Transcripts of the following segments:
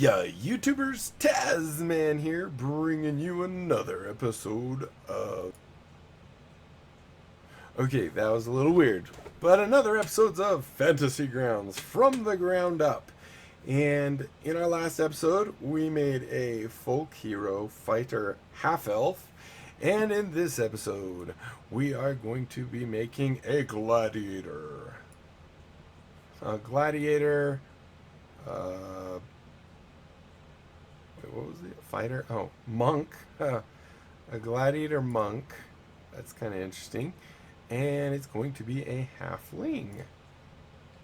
Yeah, YouTubers, Tasman here, bringing you another episode of. Okay, that was a little weird, but another episode of Fantasy Grounds from the ground up. And in our last episode, we made a folk hero fighter half elf, and in this episode, we are going to be making a gladiator. A gladiator. Wait, what was it? Fighter? Oh, monk. A gladiator monk. That's kind of interesting. And it's going to be a halfling.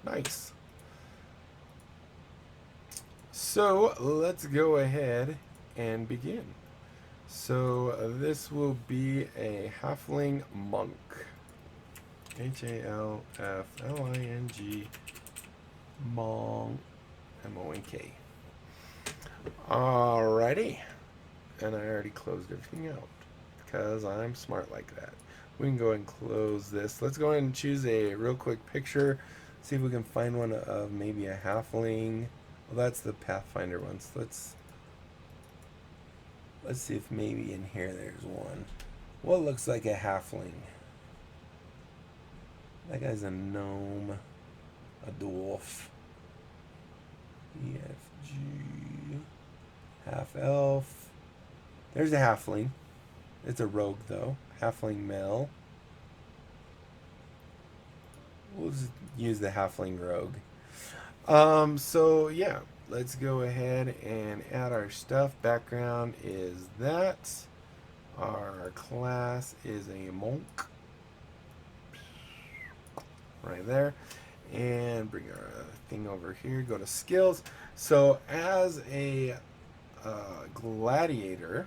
Nice. So let's go ahead and begin. So this will be a halfling monk. Halfling. Monk. Monk. Alrighty. And I already closed everything out because I'm smart like that. We can go ahead and close this. Let's go ahead and choose a real quick picture. See if we can find one of maybe a halfling. Well, that's the Pathfinder ones. Let's see if maybe in here there's one. What looks like a halfling? That guy's a gnome, a dwarf. EFG. Half elf. There's a halfling. It's a rogue though. Halfling male. We'll just use the halfling rogue. So yeah, let's go ahead and add our stuff. Background is that. Our class is a monk. Right there. And bring our thing over here. Go to skills. So as a gladiator,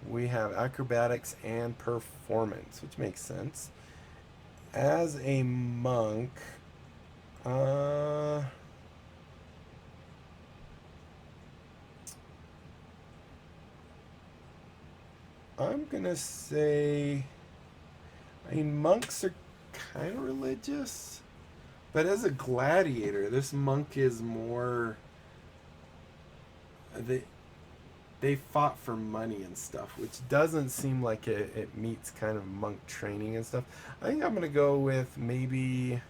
we have acrobatics and performance, which makes sense. As a monk, I'm gonna say, I mean, monks are kind of religious, but as a gladiator, this monk is more. They fought for money and stuff, which doesn't seem like it meets kind of monk training and stuff. I think I'm going to go with maybe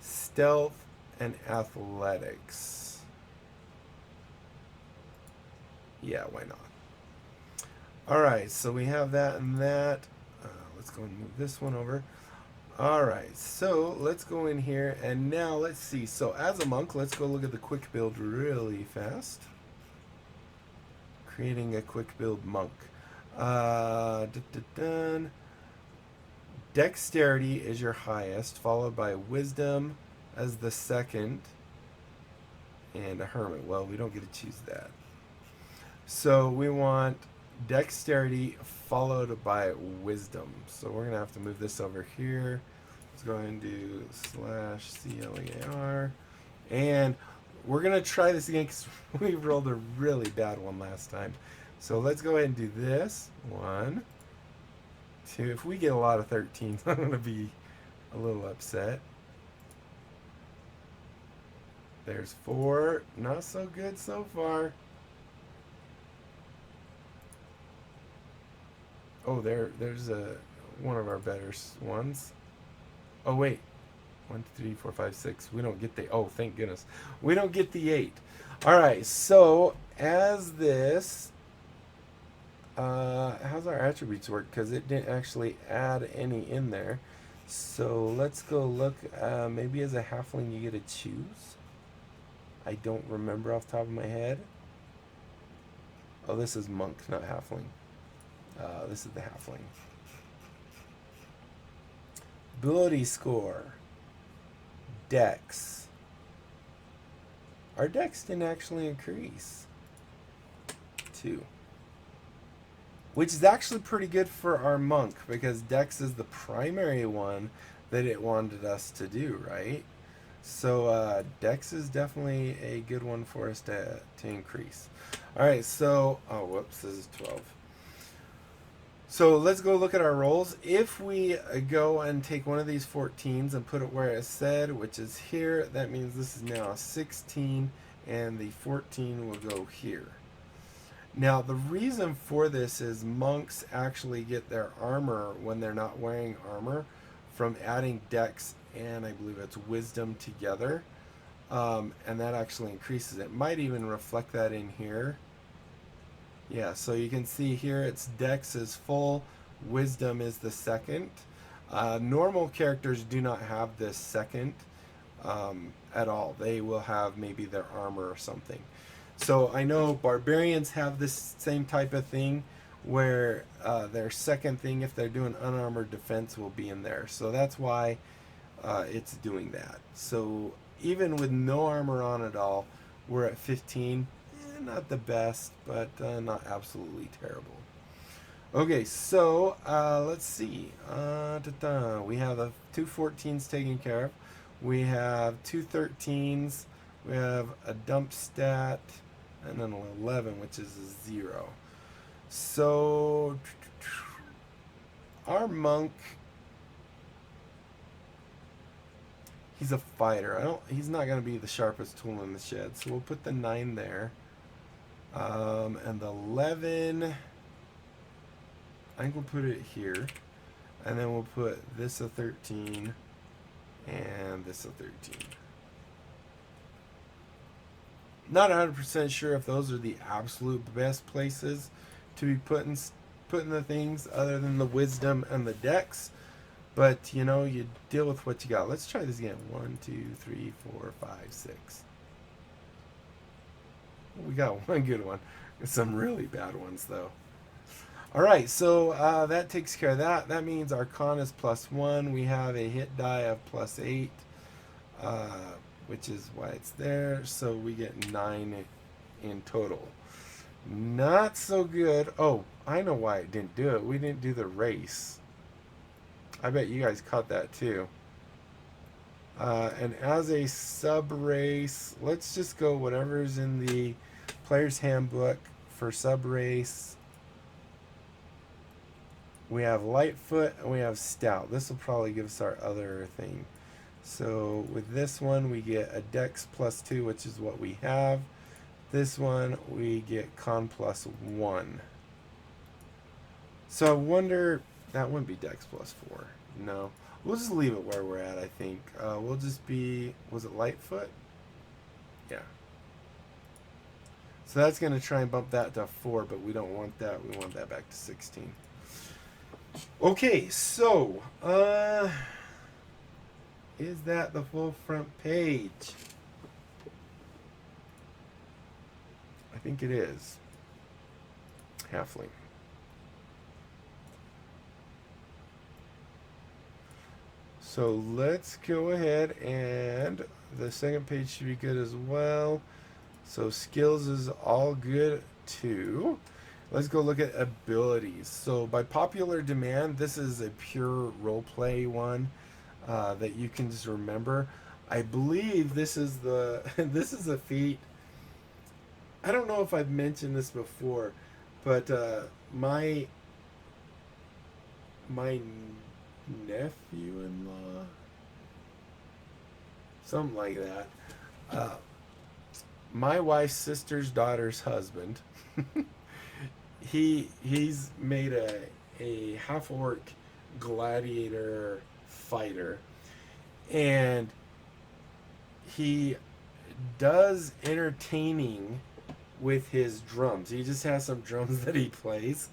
stealth and athletics. Yeah, why not? Alright, so we have that and that. Let's go and move this one over. Alright, so let's go in here and now let's see. So as a monk, let's go look at the quick build really fast. Creating a quick build monk. Dexterity is your highest, followed by wisdom as the second, and a hermit. Well, we don't get to choose that. So we want dexterity followed by wisdom. So we're going to have to move this over here. Let's go ahead and do /CLEAR. And we're going to try this again because we rolled a really bad one last time. So let's go ahead and do this. 1, 2. If we get a lot of 13s, I'm going to be a little upset. There's 4. Not so good so far. Oh, there's one of our better ones. Oh, wait. 1, 2, 3, 4, 5, 6. We don't get the. Oh, thank goodness. We don't get the 8. All right. So as this, how's our attributes work? Because it didn't actually add any in there. So let's go look. Maybe as a halfling you get to choose. I don't remember off the top of my head. Oh, this is monk, not halfling. This is the halfling. Ability score. Dex. Our dex didn't actually increase. 2. Which is actually pretty good for our monk because dex is the primary one that it wanted us to do, right? So dex is definitely a good one for us to increase. Alright, so, oh whoops, this is 12. So let's go look at our rolls. If we go and take one of these 14s and put it where it said, which is here, that means this is now a 16 and the 14 will go here. Now, the reason for this is monks actually get their armor when they're not wearing armor from adding dex and I believe it's wisdom together. And that actually increases it. Might even reflect that in here. Yeah, so you can see here it's dex is full, wisdom is the second. Normal characters do not have this second at all. They will have maybe their armor or something. So I know barbarians have this same type of thing where their second thing, if they're doing unarmored defense, will be in there. So that's why it's doing that. So even with no armor on at all, we're at 15. Not the best, but not absolutely terrible. Okay, so let's see. We have the two 14s taken care of. We have two 13s. We have a dump stat. And then an 11, which is a 0. So, our monk, he's a fighter. He's not going to be the sharpest tool in the shed. So we'll put the 9 there. And the 11, I think we'll put it here. And then we'll put this a 13 and this a 13. Not 100% sure if those are the absolute best places to be putting the things other than the wisdom and the dex. But, you know, you deal with what you got. Let's try this again. 1, 2, 3, 4, 5, 6. We got one good one. Some really bad ones, though. All right, so that takes care of that. That means our con is +1. We have a hit die of +8. Which is why it's there. So we get 9 in total. Not so good. Oh, I know why it didn't do it. We didn't do the race. I bet you guys caught that too. And as a sub race, let's just go whatever's in the player's handbook for sub race. We have Lightfoot and we have Stout. This will probably give us our other thing. So with this one, we get a dex +2, which is what we have. This one, we get con +1. So I wonder, that wouldn't be dex +4. No. We'll just leave it where we're at, I think. We'll just be, was it Lightfoot? Yeah. So that's going to try and bump that to 4, but we don't want that. We want that back to 16. Okay, so, is that the full front page? I think it is. Halfling. So let's go ahead, and the second page should be good as well. So skills is all good too. Let's go look at abilities. So by popular demand, this is a pure roleplay one. That you can just remember. I believe this is the this is a feat. I don't know if I've mentioned this before, but my nephew-in-law, something like that. My wife's sister's daughter's husband. he's made a half-orc gladiator fighter, and he does entertaining with his drums. He just has some drums that he plays,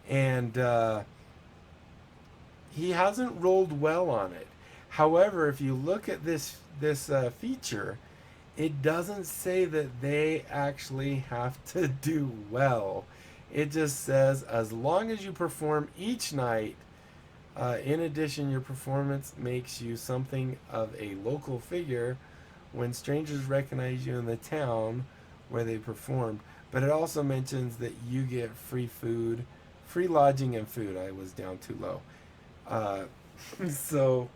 and he hasn't rolled well on it. However, if you look at this feature, it doesn't say that they actually have to do well. It just says as long as you perform each night. In addition, your performance makes you something of a local figure when strangers recognize you in the town where they performed. But it also mentions that you get free food, free lodging and food. I was down too low. So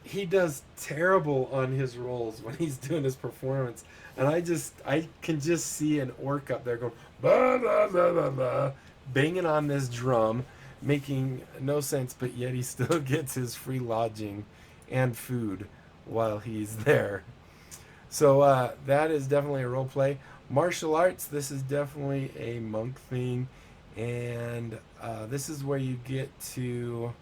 he does terrible on his rolls when he's doing his performance. And I can just see an orc up there going, blah, blah, blah, blah, blah, banging on this drum, making no sense, but yet he still gets his free lodging and food while he's there. So that is definitely a role play. Martial arts, this is definitely a monk thing, and this is where you get to.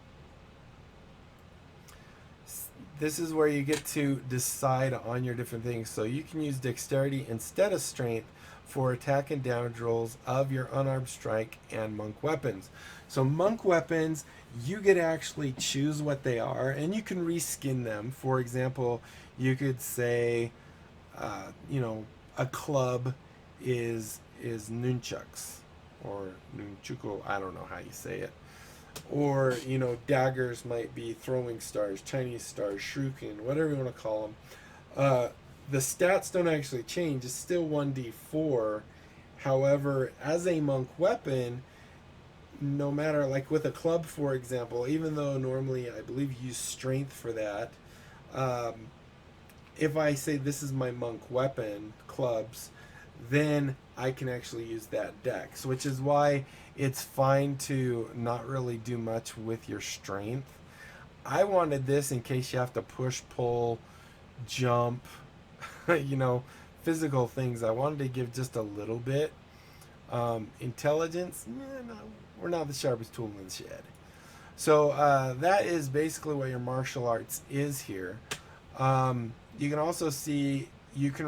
This is where you get to decide on your different things. So you can use dexterity instead of strength for attack and damage rolls of your unarmed strike and monk weapons. So monk weapons, you get to actually choose what they are, and you can reskin them. For example, you could say, you know, a club is nunchucks or nunchuko. I don't know how you say it. Or, you know, daggers might be throwing stars, Chinese stars, shuriken, whatever you want to call them. The stats don't actually change. It's still 1d4. However, as a monk weapon, no matter, like with a club, for example, even though normally I believe you use strength for that, um, if I say this is my monk weapon, clubs, then I can actually use that dex, which is why it's fine to not really do much with your strength. I wanted this in case you have to push, pull, jump, you know, physical things. I wanted to give just a little bit. Intelligence, no, we're not the sharpest tool in the shed. So that is basically what your martial arts is here. You can also see you can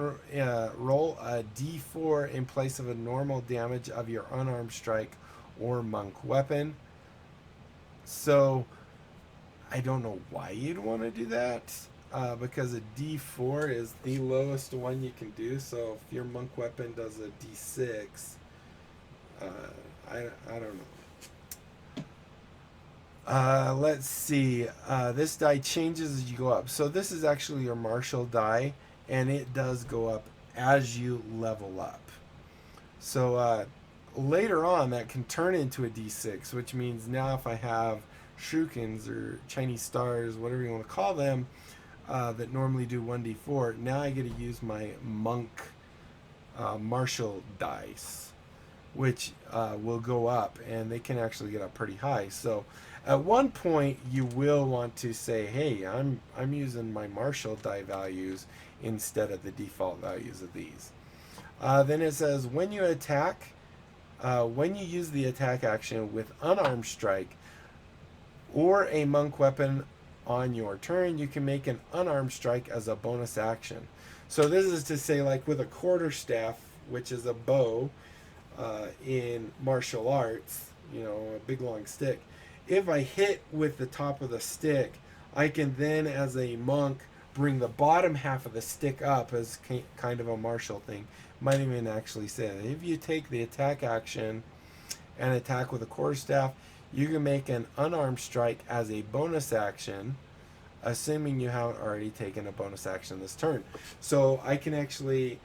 roll a d4 in place of a normal damage of your unarmed strike or monk weapon. So I don't know why you'd want to do that, because a d4 is the lowest one you can do. So if your monk weapon does a d6, I don't know. Let's see. This die changes as you go up. So this is actually your martial die, and it does go up as you level up. So later on, that can turn into a d6, which means now if I have shurikens or Chinese stars, whatever you want to call them, that normally do 1d4, now I get to use my monk martial dice, which will go up, and they can actually get up pretty high. So at one point, you will want to say, "Hey, I'm using my martial die values instead of the default values of these." Then it says when you attack, when you use the attack action with unarmed strike or a monk weapon on your turn, you can make an unarmed strike as a bonus action. So this is to say, like with a quarterstaff, which is a bow in martial arts, you know, a big long stick. If I hit with the top of the stick, I can then, as a monk, bring the bottom half of the stick up as kind of a martial thing. Might even actually say that if you take the attack action and attack with a quarterstaff, you can make an unarmed strike as a bonus action, assuming you haven't already taken a bonus action this turn. So I can actually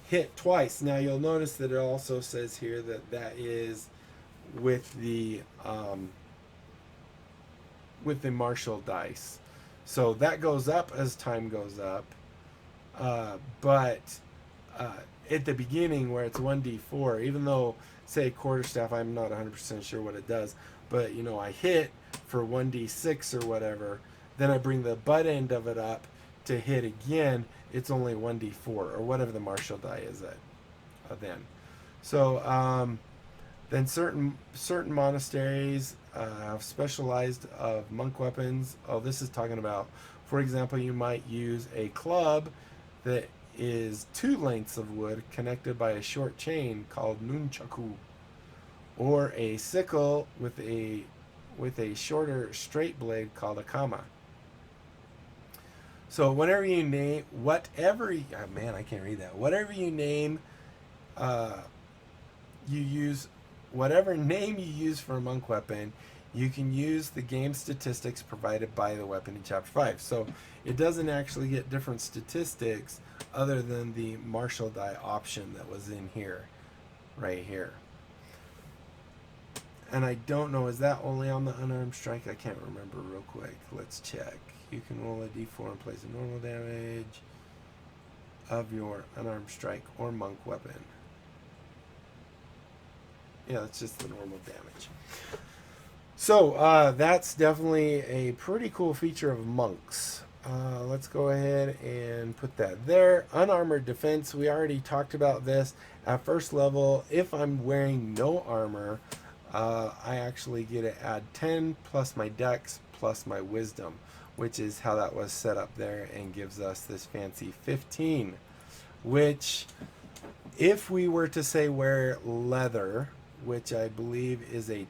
hit twice. Now you'll notice that it also says here that that is with the martial dice. So that goes up as time goes up. But at the beginning, where it's 1d4, even though, say, quarterstaff, I'm not 100% sure what it does, but, you know, I hit for 1d6 or whatever, then I bring the butt end of it up to hit again, it's only 1d4, or whatever the martial die is then. So then certain monasteries have specialized of monk weapons. Oh, this is talking about, for example, you might use a club that is 2 lengths of wood connected by a short chain called nunchaku, or a sickle with a shorter straight blade called a kama. So whenever you name whatever, oh man, I can't read that. Whatever you name, you use whatever name you use for a monk weapon. You can use the game statistics provided by the weapon in Chapter 5. So it doesn't actually get different statistics other than the martial die option that was in here, right here. And I don't know, is that only on the unarmed strike? I can't remember real quick. Let's check. You can roll a d4 in place of normal damage of your unarmed strike or monk weapon. Yeah, it's just the normal damage. So that's definitely a pretty cool feature of monks. Let's go ahead and put that there. Unarmored defense, we already talked about this. At first level, if I'm wearing no armor, I actually get to add 10 plus my dex plus my wisdom, which is how that was set up there and gives us this fancy 15. Which, if we were to say wear leather, which I believe is a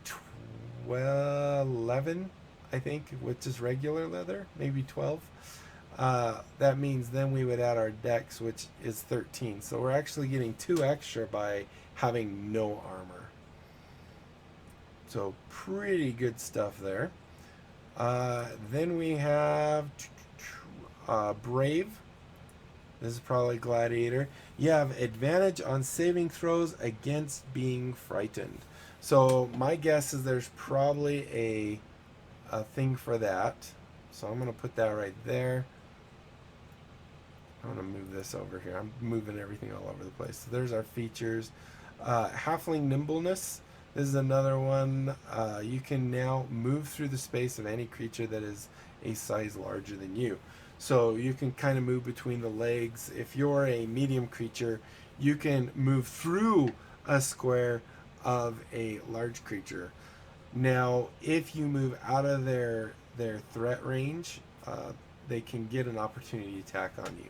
11, I think, which is regular leather, maybe 12. That means then we would add our dex, which is 13. So we're actually getting 2 extra by having no armor. So pretty good stuff there. Then we have Brave. This is probably Gladiator. You have advantage on saving throws against being frightened. So my guess is there's probably a thing for that. So I'm going to put that right there. I'm going to move this over here. I'm moving everything all over the place. So there's our features. Halfling Nimbleness. This is another one. You can now move through the space of any creature that is a size larger than you. So you can kind of move between the legs. If you're a medium creature, you can move through a square of a large creature. Now, if you move out of their threat range, they can get an opportunity attack on you.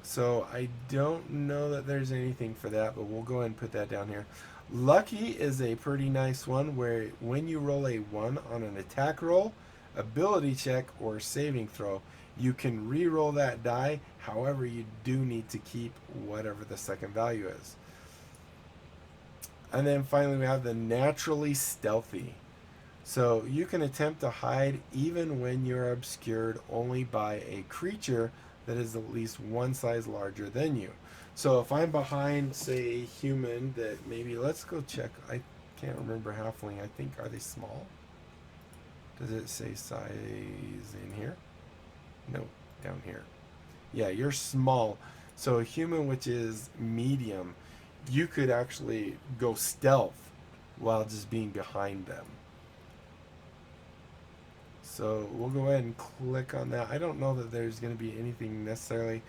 So I don't know that there's anything for that, but we'll go ahead and put that down here. Lucky is a pretty nice one where when you roll a 1 on an attack roll, ability check, or saving throw, you can re-roll that die. However, you do need to keep whatever the second value is. And then finally we have the naturally stealthy. So you can attempt to hide even when you're obscured only by a creature that is at least 1 size larger than you. So if I'm behind, say, a human that maybe, let's go check. I can't remember halfling. I think, are they small? Does it say size in here? No, down here. Yeah, you're small. So a human which is medium, you could actually go stealth while just being behind them. So we'll go ahead and click on that. I don't know that there's going to be anything necessarily.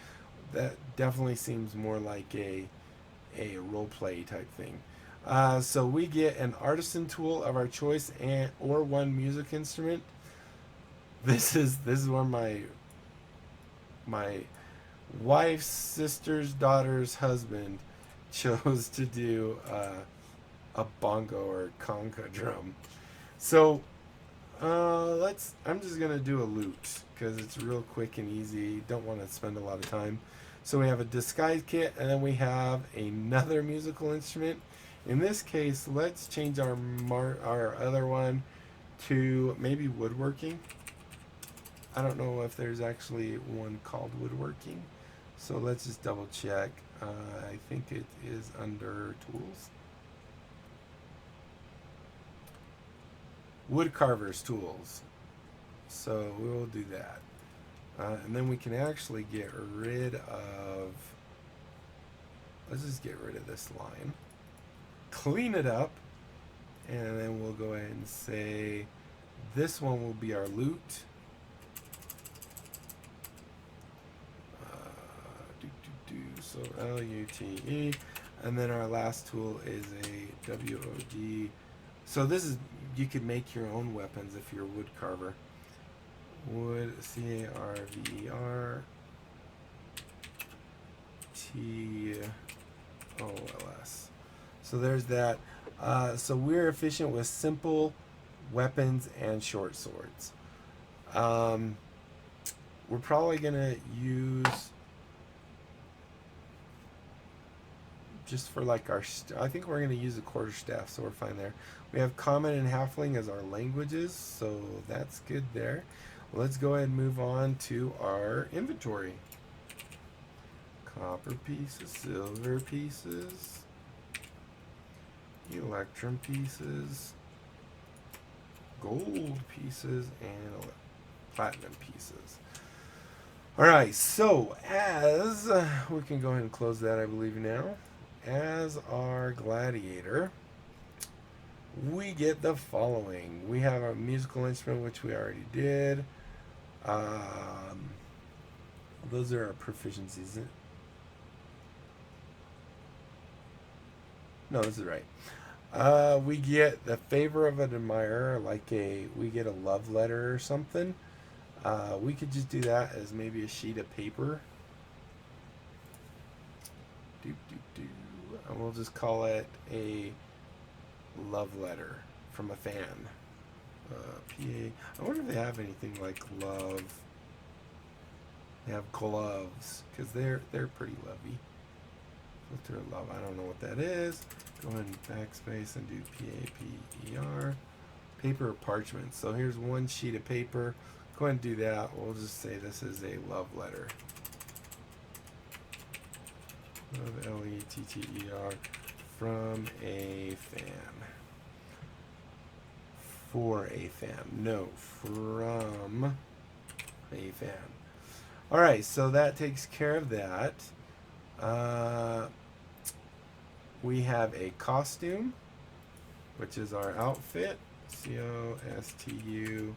That definitely seems more like a role play type thing. So we get an artisan tool of our choice or 1 music instrument. This is where my wife's sister's daughter's husband chose to do a bongo or conga drum. So I'm just gonna do a lute because it's real quick and easy. Don't want to spend a lot of time. So we have a disguise kit, and then we have another musical instrument. In this case, let's change our other one to maybe woodworking. I don't know if there's actually one called woodworking, so let's just double check. I think it is under tools. Woodcarver's tools. So we will do that. And then we can actually get rid of, let's just get rid of this line. Clean it up. And then we'll go ahead and say this one will be our loot. So LUTE. And then our last tool is a WOD. So this is, you could make your own weapons if you're a wood carver. Wood, CARVER TOLS. So there's that. So we're efficient with simple weapons and short swords. We're probably gonna use just for like our, I think we're gonna use a quarterstaff, so we're fine there. We have common and halfling as our languages, so that's good there. Let's go ahead and move on to our inventory. Copper pieces, silver pieces, electrum pieces, gold pieces, and platinum pieces. Alright, so as we can go ahead and close that, I believe now. As our gladiator, we get the following. We have our musical instrument, which we already did. Those are our proficiencies. No, this is right. We get the favor of an admirer, like we get a love letter or something. We could just do that as maybe a sheet of paper. And we'll just call it a love letter from a fan. PA. I wonder if they have anything like love. They have gloves because they're pretty lovey. Filter love. I don't know what that is. Go ahead and backspace and do PAPER. Paper or parchment. So here's one sheet of paper. Go ahead and do that. We'll just say this is a love letter. Love, LETTER, from a fan. For a fan. No, from a fan. Alright, so that takes care of that. We have a costume, which is our outfit. COSTU.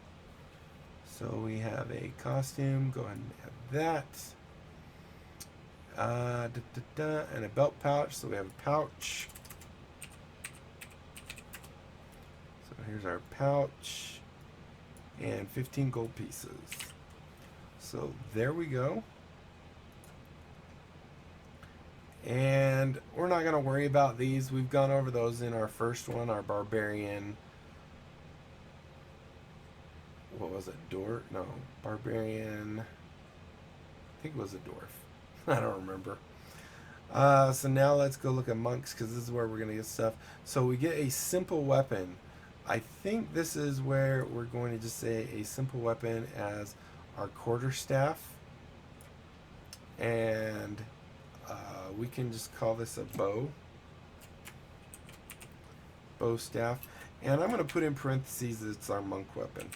So we have a costume. Go ahead and add that. And a belt pouch. So we have a pouch. So here's our pouch. And 15 gold pieces. So there we go. And we're not going to worry about these. We've gone over those in our first one, our barbarian. What was it? Dwarf? No, barbarian. I think it was a dwarf. I don't remember. So now let's go look at monks because this is where we're going to get stuff. So we get a simple weapon. I think this is where we're going to just say a simple weapon as our quarterstaff. And we can just call this a bow. Bow staff. And I'm going to put in parentheses that it's our monk weapon.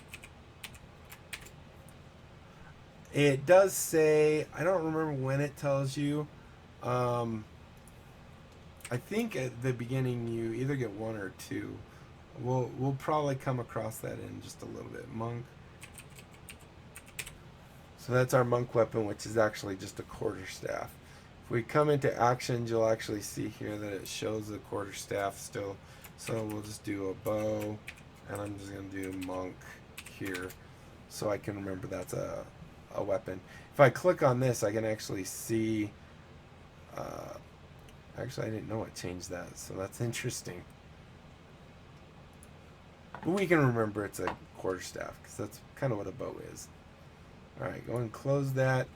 It does say, I don't remember when it tells you. I think at the beginning you either get one or two. We'll probably come across that in just a little bit. Monk. So that's our monk weapon, which is actually just a quarterstaff. If we come into actions, you'll actually see here that it shows the quarterstaff still. So we'll just do a bow, and I'm just going to do monk here so I can remember that's a weapon. If I click on this, I can actually see... actually, I didn't know it changed that, so that's interesting. But we can remember it's a quarterstaff, because that's kind of what a bow is. Alright, go and close that.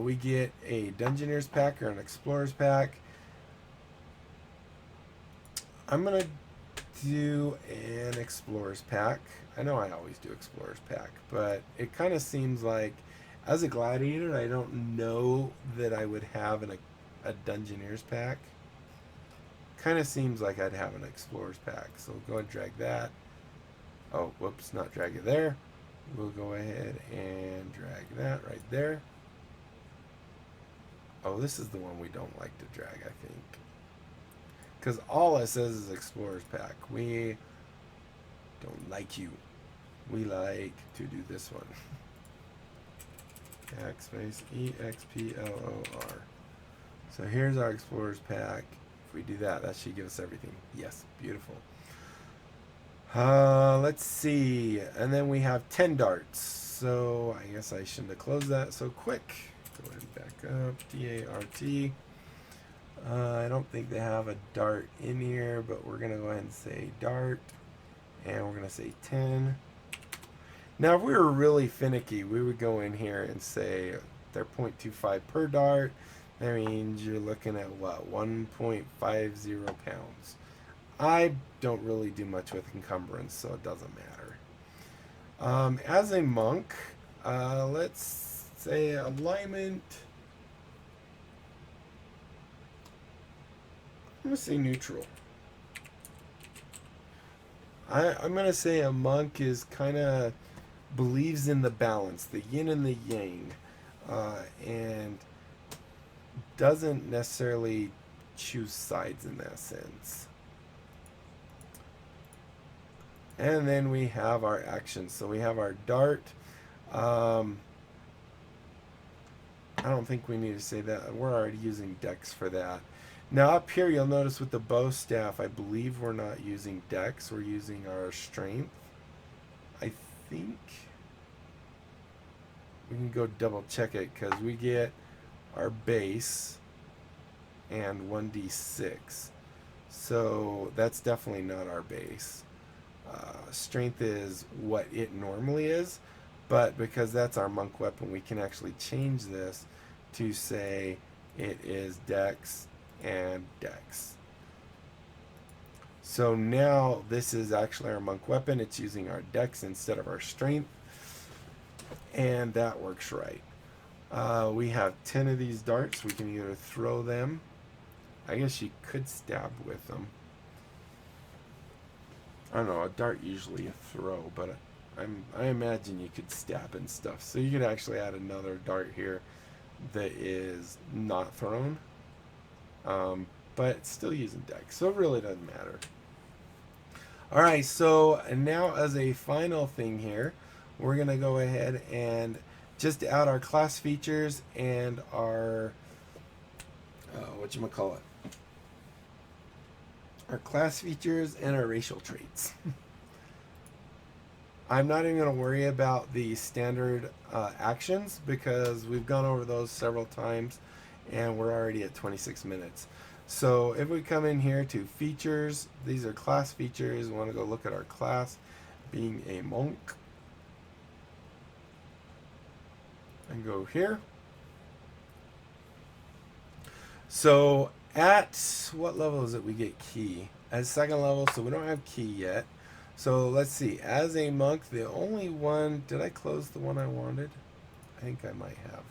We get a Dungeoneer's pack or an Explorer's pack. I'm going to do an Explorer's pack. I know I always do Explorer's pack, but it kind of seems like as a gladiator, I don't know that I would have a Dungeoneer's pack. Kind of seems like I'd have an Explorer's pack. So we'll go and drag that. Oh, whoops, not drag it there. We'll go ahead and drag that right there. Oh, this is the one we don't like to drag, I think. Because all it says is Explorer's Pack. We don't like you. We like to do this one. Backspace EXPLOR. So here's our Explorer's Pack. If we do that, that should give us everything. Yes, beautiful. Let's see. And then we have 10 darts. So I guess I shouldn't have closed that so quick. Go ahead and back up. DART. I don't think they have a dart in here, but we're going to go ahead and say dart. And we're going to say 10. Now, if we were really finicky, we would go in here and say they're 0.25 per dart. That means you're looking at what? 1.50 pounds. I don't really do much with encumbrance, so it doesn't matter. As a monk, let's say alignment. I'm going to say neutral. I'm going to say a monk is kind of believes in the balance, the yin and the yang, and doesn't necessarily choose sides in that sense. And then we have our actions. So we have our dart. I don't think we need to say that. We're already using dex for that. Now up here, you'll notice with the bow staff, I believe we're not using dex. We're using our strength. I think we can go double check it because we get our base and 1d6. So that's definitely not our base. Strength is what it normally is, but because that's our monk weapon, we can actually change this to say it is dex and dex. So now this is actually our monk weapon. It's using our dex instead of our strength, and that works right. We have 10 of these darts. We can either throw them. I guess you could stab with them. I don't know, a dart usually a throw, but I imagine you could stab and stuff. So you could actually add another dart here that is not thrown, but it's still using dex, so it really doesn't matter. All right, so now as a final thing here, we're gonna go ahead and just add our class features and our whatchamacallit, our class features and our racial traits. I'm not even going to worry about the standard actions because we've gone over those several times and we're already at 26 minutes. So if we come in here to features, these are class features. We want to go look at our class being a monk. And go here. So at what level is it we get key? At second level, so we don't have key yet. So let's see. As a monk, the only one... Did I close the one I wanted? I think I might have.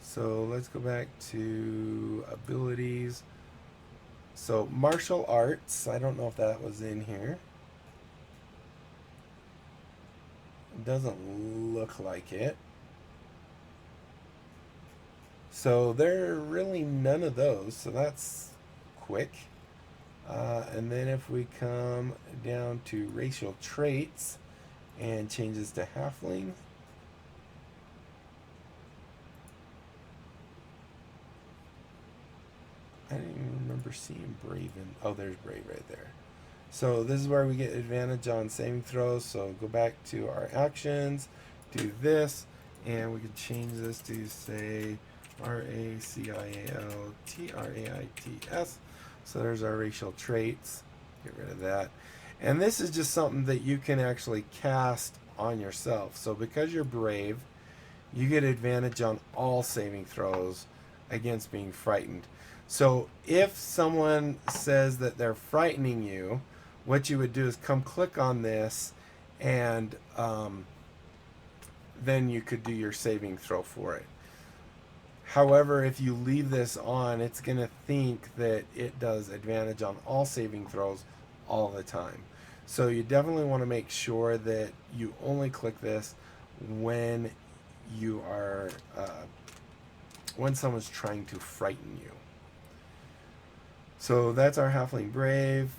So let's go back to abilities. So martial arts. I don't know if that was in here. It doesn't look like it. So there are really none of those. So that's quick. And then if we come down to racial traits and change this to halfling, I didn't even remember seeing brave in, oh, there's brave right there. So this is where we get advantage on saving throws. So go back to our actions, do this, and we can change this to say RACIALTRAITS. So there's our racial traits. Get rid of that. And this is just something that you can actually cast on yourself. So because you're brave, you get advantage on all saving throws against being frightened. So if someone says that they're frightening you, what you would do is come click on this, and then you could do your saving throw for it. However, if you leave this on, it's going to think that it does advantage on all saving throws all the time. So you definitely want to make sure that you only click this when you are when someone's trying to frighten you. So that's our Halfling Brave.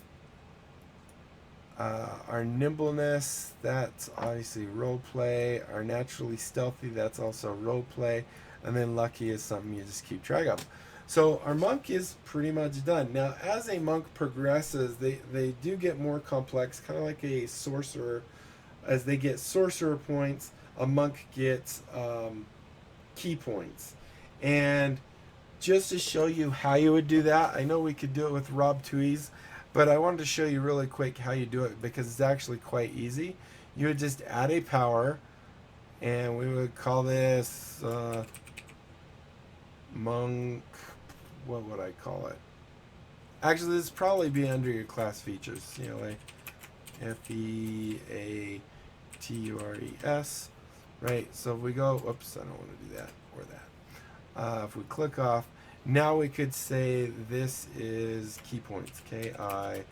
Our Nimbleness, that's obviously roleplay. Our Naturally Stealthy, that's also roleplay. And then Lucky is something you just keep track of. So our monk is pretty much done. Now, as a monk progresses, they do get more complex, kind of like a sorcerer. As they get sorcerer points, a monk gets key points. And just to show you how you would do that, I know we could do it with Rob Tui's, but I wanted to show you really quick how you do it because it's actually quite easy. You would just add a power, and we would call this monk, what would I call it? Actually, this would probably be under your class features. FEATURES, right? So if we go, whoops, I don't want to do that or that. If we click off, now we could say this is key points, KIPOINTS.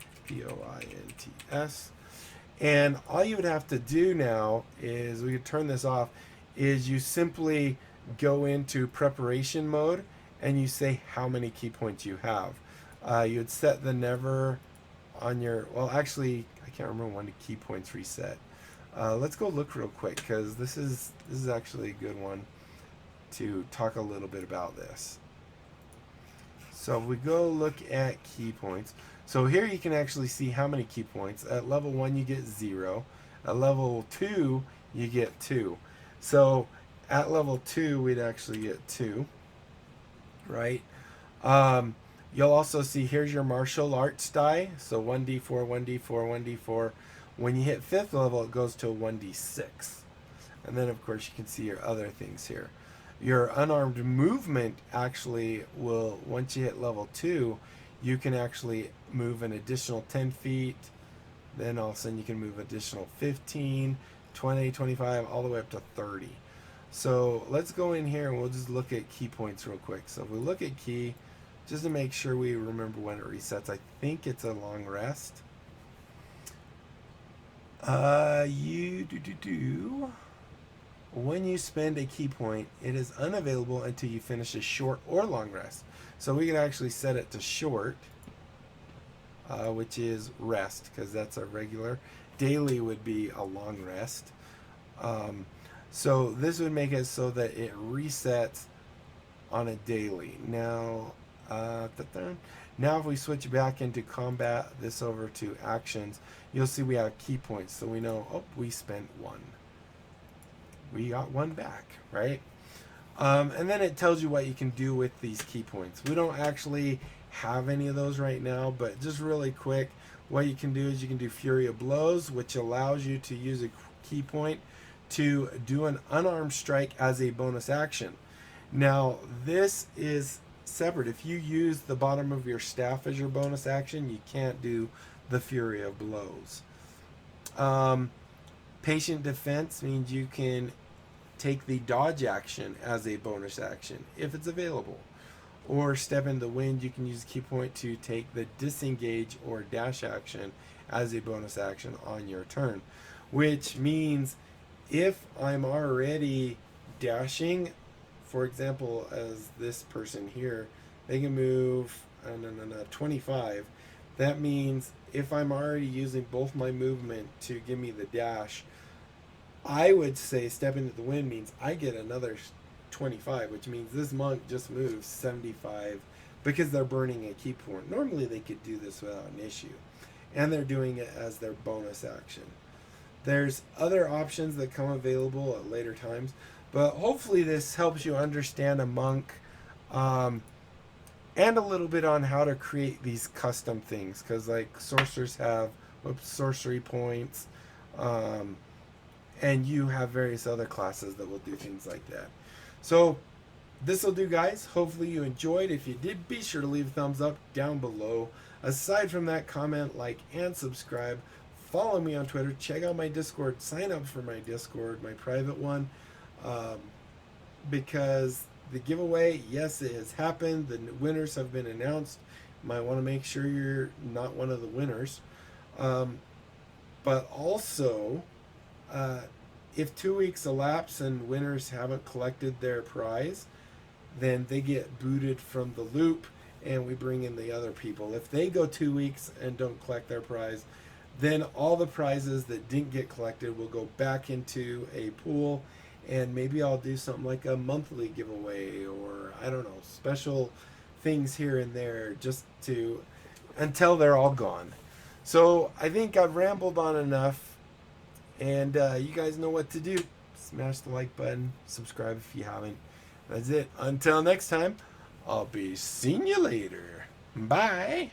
And all you would have to do now is, we could turn this off, is you simply go into preparation mode and you say how many key points you have. You'd set the never on your, well, actually, I can't remember when the key points reset. Let's go look real quick because this is actually a good one to talk a little bit about this. So if we go look at key points, so here you can actually see how many key points. At level 1 you get 0. At level 2 you get 2. So at level 2 we'd actually get 2, right? You'll also see here's your martial arts die. So 1d4, 1d4, 1d4. When you hit 5th level it goes to a 1d6. And then of course you can see your other things here. Your unarmed movement actually will, once you hit level 2, you can actually move an additional 10 feet. Then all of a sudden you can move additional 15, 20, 25, all the way up to 30. So let's go in here and we'll just look at key points real quick. So if we look at key, just to make sure we remember when it resets, I think it's a long rest. When you spend a key point, it is unavailable until you finish a short or long rest. So we can actually set it to short, which is rest, because that's a regular. Daily would be a long rest. So this would make it so that it resets on a daily. Now, now if we switch back into combat, this over to actions, you'll see we have key points. So we know, oh, we spent 1. We got 1 back, right? And then it tells you what you can do with these key points. We don't actually have any of those right now, but just really quick, what you can do is you can do Fury of Blows, which allows you to use a key point to do an unarmed strike as a bonus action. Now, this is separate. If you use the bottom of your staff as your bonus action, you can't do the Fury of Blows. Patient Defense means you can take the dodge action as a bonus action if it's available. Or Step in the Wind, you can use a key point to take the disengage or dash action as a bonus action on your turn. Which means if I'm already dashing, for example, as this person here, they can move 25. That means if I'm already using both my movement to give me the dash, I would say Step into the Wind means I get another 25, which means this monk just moves 75 because they're burning a key point. Normally they could do this without an issue, and they're doing it as their bonus action. There's other options that come available at later times, but hopefully this helps you understand a monk and a little bit on how to create these custom things, because like sorcerers have sorcery points, and you have various other classes that will do things like that. So this will do, guys. Hopefully you enjoyed. If you did, be sure to leave a thumbs up down below. Aside from that, comment, like, and subscribe. Follow me on Twitter. Check out my Discord. Sign up for my Discord, my private one, because the giveaway, yes, it has happened. The winners have been announced. You might want to make sure you're not one of the winners. But also, if 2 weeks elapse and winners haven't collected their prize, then they get booted from the loop and we bring in the other people. If they go 2 weeks and don't collect their prize, then all the prizes that didn't get collected will go back into a pool, and maybe I'll do something like a monthly giveaway, or I don't know, special things here and there, just to until they're all gone. So I think I've rambled on enough, and you guys know what to do. Smash the like button, subscribe if you haven't. That's it. Until next time, I'll be seeing you later. Bye.